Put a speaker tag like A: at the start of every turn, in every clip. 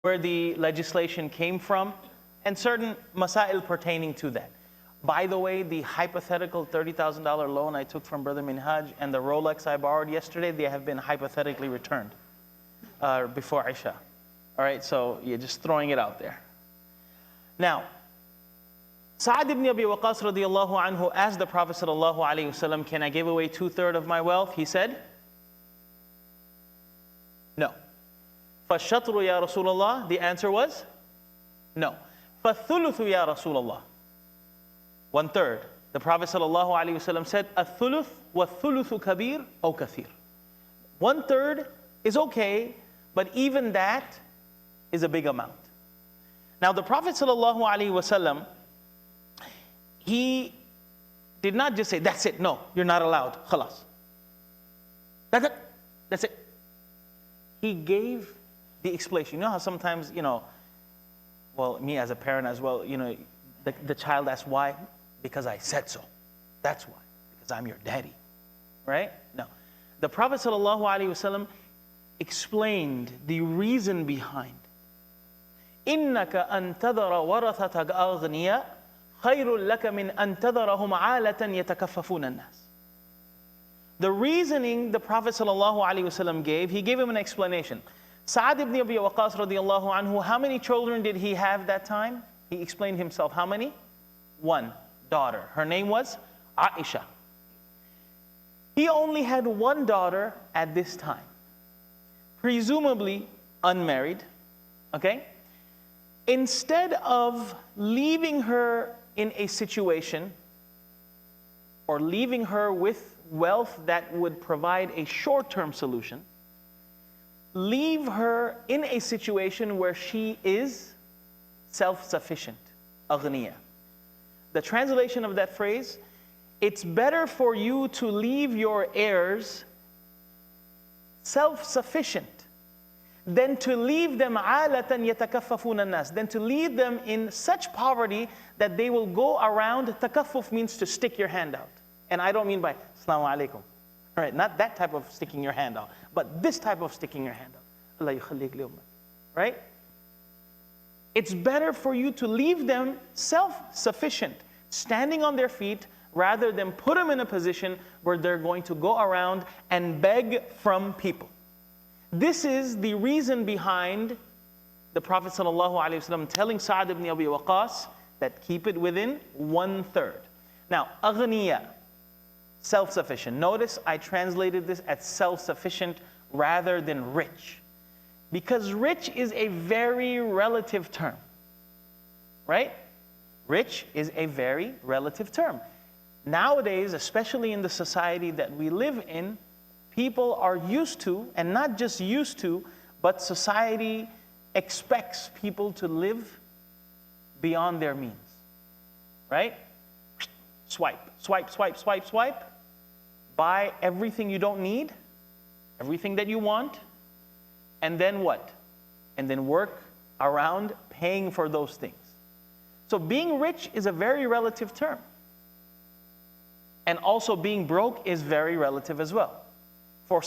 A: where the legislation came from, and certain masail pertaining to that. By the way, the hypothetical $30,000 loan I took from Brother Minhaj and the Rolex I borrowed yesterday, they have been hypothetically returned before Isha. All right, so you're just throwing it out there. Now, Sa'ad ibn Abi Waqqas radiallahu anhu asked the Prophet sallallahu alayhi wasallam, can I give away 2/3 of my wealth? He said, no. فَالشَّطْرُ ya Rasulullah, the answer was, no. فَالثُّلُثُ ya Rasulullah, 1/3. The Prophet sallallahu alayhi wasallam said, الثُّلُث وَالثُّلُثُ kabir أو kathir. 1/3 is okay, but even that is a big amount. Now the Prophet sallallahu alayhi wasallam, he did not just say, that's it, no, you're not allowed, khalas. That's it, that's it. He gave the explanation. You know how sometimes, well, me as a parent as well, the child asks why? Because I said so. That's why, because I'm your daddy, right? No. The Prophet sallallahu alaihi wasallam explained the reason behind. إِنَّكَ أَن تَذَرَ وَرَثَتَكَ أَغْنِيَاءَ خَيْرٌ لَكَ مِنْ أَن تَذَرَهُمْ عَالَةً يَتَكَفَّفُونَ النَّاسِ. The reasoning the Prophet ﷺ gave, he gave him an explanation. Sa'ad ibn Abi Waqqas radiallahu anhu, how many children did he have that time? He explained himself. How many? One daughter. Her name was Aisha. He only had one daughter at this time, presumably unmarried, okay? Instead of leaving her in a situation or leaving her with wealth that would provide a short-term solution, leave her in a situation where she is self-sufficient, aghniya. The translation of that phrase, it's better for you to leave your heirs self-sufficient than to leave them alatan yatakaffafuna an-nas, than to leave them in such poverty that they will go around. Takaffuf means to stick your hand out. And I don't mean by Assalamu alaikum. All right, not that type of sticking your hand out, but this type of sticking your hand out. Allah yukhallik li ummak. Right? It's better for you to leave them self-sufficient, standing on their feet, rather than put them in a position where they're going to go around and beg from people. This is the reason behind the Prophet ﷺ telling Sa'ad ibn Abi Waqqas that keep it within 1/3. Now, aghniya, self-sufficient. Notice I translated this as self-sufficient rather than rich. Because rich is a very relative term. Right? Rich is a very relative term. Nowadays, especially in the society that we live in, people are used to, and not just used to, but society expects people to live beyond their means. Right? Swipe, swipe, swipe, swipe, swipe. Buy everything you don't need, everything that you want, and then what? And then work around paying for those things. So being rich is a very relative term. And also being broke is very relative as well. For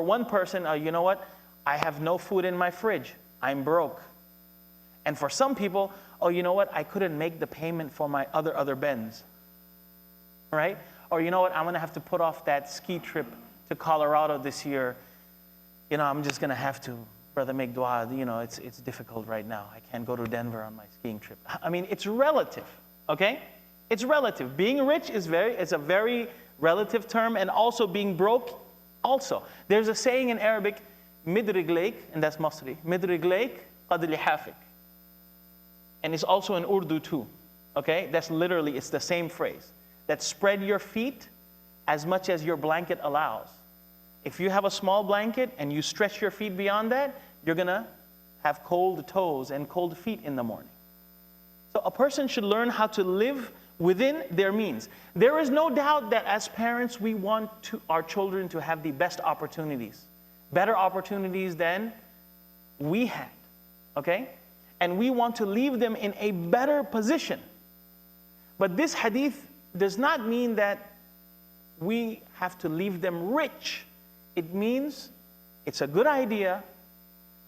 A: one person, you know what? I have no food in my fridge. I'm broke. And for some people, you know what? I couldn't make the payment for my other Benz. Right? Or you know what? I'm going to have to put off that ski trip to Colorado this year. I'm just going to have to, brother, make dua. It's difficult right now. I can't go to Denver on my skiing trip. I mean, it's relative, okay? It's relative. Being rich is a very relative term, and also being broke also. There's a saying in Arabic, midriglayk, and that's Masri, midriglayk qad lihafik. And it's also in Urdu too, okay? That's literally, it's the same phrase. That spread your feet as much as your blanket allows. If you have a small blanket and you stretch your feet beyond that, you're going to have cold toes and cold feet in the morning. So a person should learn how to live within their means. There is no doubt that as parents, we want our children to have the best opportunities, better opportunities than we had, okay? And we want to leave them in a better position. But this hadith does not mean that we have to leave them rich. It means it's a good idea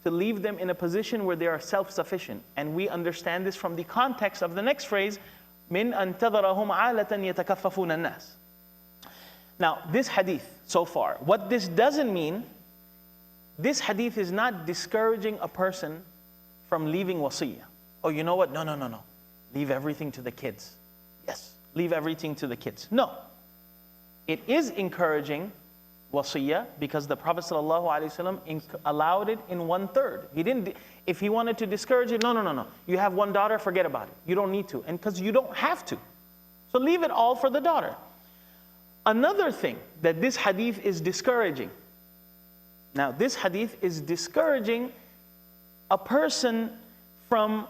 A: to leave them in a position where they are self-sufficient. And we understand this from the context of the next phrase, مِنْ أَنْ تَذَرَهُمْ عَالَةً يَتَكَفَّفُونَ النَّاسِ. Now, this hadith so far, what this doesn't mean, this hadith is not discouraging a person from leaving wasiyah. Oh, you know what? No. Leave everything to the kids. Yes, leave everything to the kids. No. It is encouraging wasiyah because the Prophet ﷺ allowed it in 1/3. He didn't, if he wanted to discourage it, no. You have one daughter, forget about it. You don't need to. And because you don't have to. So leave it all for the daughter. Another thing that this hadith is discouraging. Now, this hadith is discouraging a person from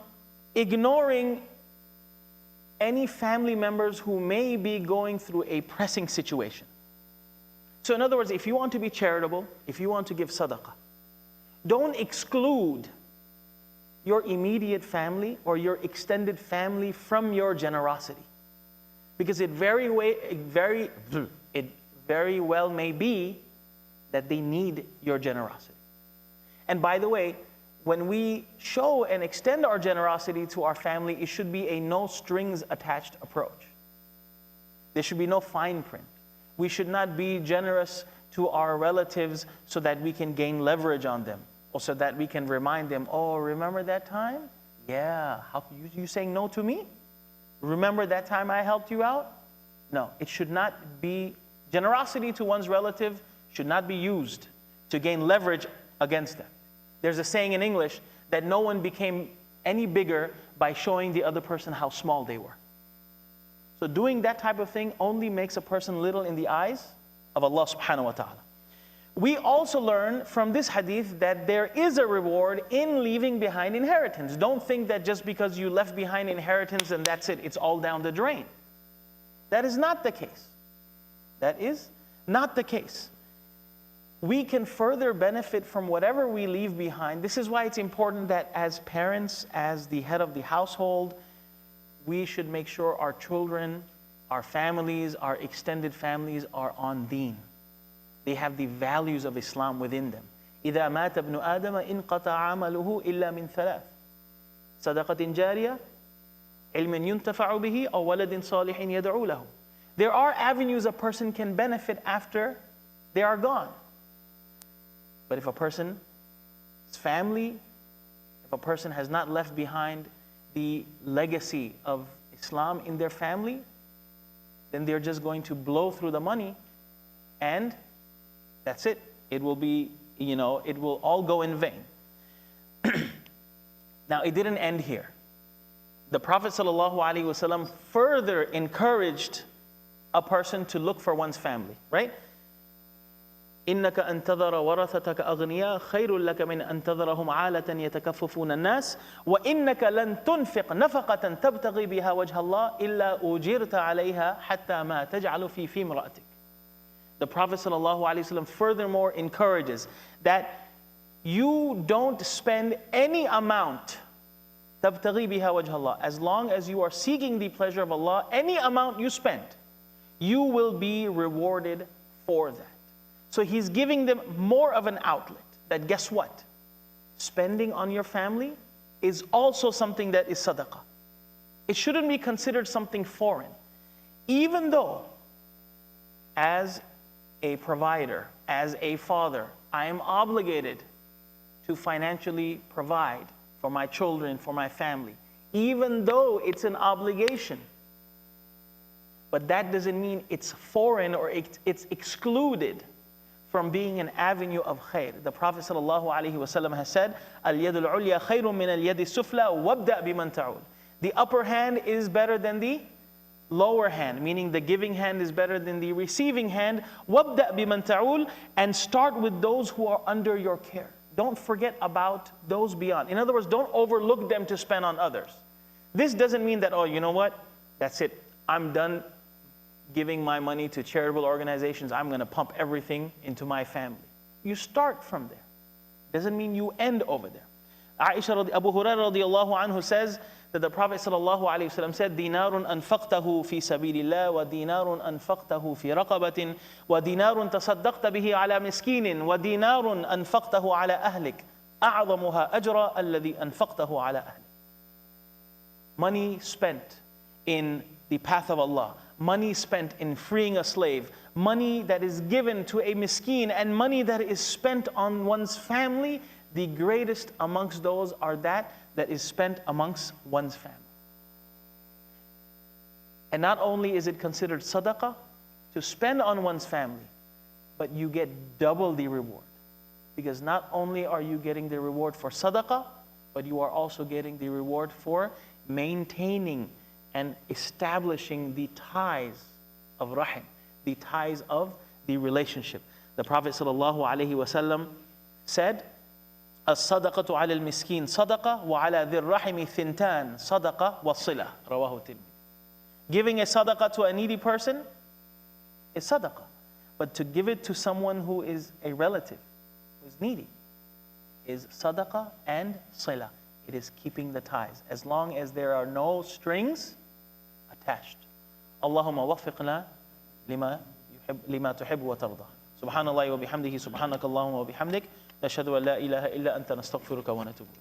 A: ignoring any family members who may be going through a pressing situation. So in other words, if you want to be charitable, if you want to give sadaqah, don't exclude your immediate family or your extended family from your generosity. Because it very well may be that they need your generosity. And by the way, when we show and extend our generosity to our family, it should be a no strings attached approach. There should be no fine print. We should not be generous to our relatives so that we can gain leverage on them, or so that we can remind them, oh, remember that time? Yeah, how you saying no to me? Remember that time I helped you out? No, it should not be, generosity to one's relative should not be used to gain leverage against them. There's a saying in English that no one became any bigger by showing the other person how small they were. So doing that type of thing only makes a person little in the eyes of Allah subhanahu wa ta'ala. We also learn from this hadith that there is a reward in leaving behind inheritance. Don't think that just because you left behind inheritance and that's it, it's all down the drain. That is not the case. That is not the case. We can further benefit from whatever we leave behind. This is why it's important that as parents, as the head of the household, we should make sure our children, our families, our extended families are on deen. They have the values of Islam within them. إِذَا مَاتَ ابْنُ آدَمَ إِنْقَطَعَ عَمَلُهُ إِلَّا مِنْ ثَلَاثٍ صَدَقَةٍ جَارِيَةٍ عِلْمٍ يُنْتَفَعُ بِهِ أَوْ وَلَدٍ صَالِحٍ يَدْعُو لَهُ. There are avenues a person can benefit after they are gone. But if a person's family, if a person has not left behind the legacy of Islam in their family, then they're just going to blow through the money and that's it. It will be, it will all go in vain. Now, it didn't end here. The Prophet ﷺ further encouraged a person to look for one's family, right? إنك أن تذر ورثتك أغنياء خير لك من أن تذرهم عالة يتكففون الناس وإنك لن تنفق نفقة تبتغي بها وجه الله إلا أجرت عليها حتى ما تجعل في امرأتك. The Prophet ﷺ furthermore encourages that you don't spend any amount تبتغي بها وجه الله, as long as you are seeking the pleasure of Allah, any amount you spend, you will be rewarded for that. So he's giving them more of an outlet that guess what? Spending on your family is also something that is sadaqah. It shouldn't be considered something foreign. Even though as a provider, as a father, I am obligated to financially provide for my children, for my family, even though it's an obligation. But that doesn't mean it's foreign or it's excluded from being an avenue of khair. The Prophet ﷺ has said, "Al-yad al-ulya khayrun min al-yad al-sufla wabda biman ta'ul." The upper hand is better than the lower hand, meaning the giving hand is better than the receiving hand. Wabda biman ta'ul, and start with those who are under your care. Don't forget about those beyond. In other words, don't overlook them to spend on others. This doesn't mean that, oh, you know what? That's it. I'm done giving my money to charitable organizations. I'm going to pump everything into my family. You start from there. Doesn't mean you end over there. Abu Hurairah radiallahu anhu says that the Prophet sallallahu alaihi wasallam said, "Dinarun anfaqtahu fi sabilillah, wa dinarun anfaqtahu fi raqabatin, wa dinarun tasaddaqta bihi ala miskinin, wa dinarun anfaqtahu ala ahlik, أعظمها أجرا الذي أنفقته على أهله. Money spent in the path of Allah, money spent in freeing a slave, money that is given to a miskin, and money that is spent on one's family, the greatest amongst those are that is spent amongst one's family. And not only is it considered sadaqah to spend on one's family, but you get double the reward. Because not only are you getting the reward for sadaqah, but you are also getting the reward for maintaining and establishing the ties of rahim, the ties of the relationship. The Prophet ﷺ said, "As-sadaqatu ala al-miskin sadaqa wa ala dhir rahimi thintan sadaqa wa sila." Rawahu Tirmidhi. Giving a sadaqah to a needy person is sadaqah, but to give it to someone who is a relative, who is needy, is sadaqah and sila. It is keeping the ties, as long as there are no strings attached. Allahumma waffiqna lima tuhibbu wa tarda. Subhanallah wa bihamdihi, subhanakallahumma wa bihamdik, nashhadu an la ilaha illa anta nastaghfiruka wa natubu.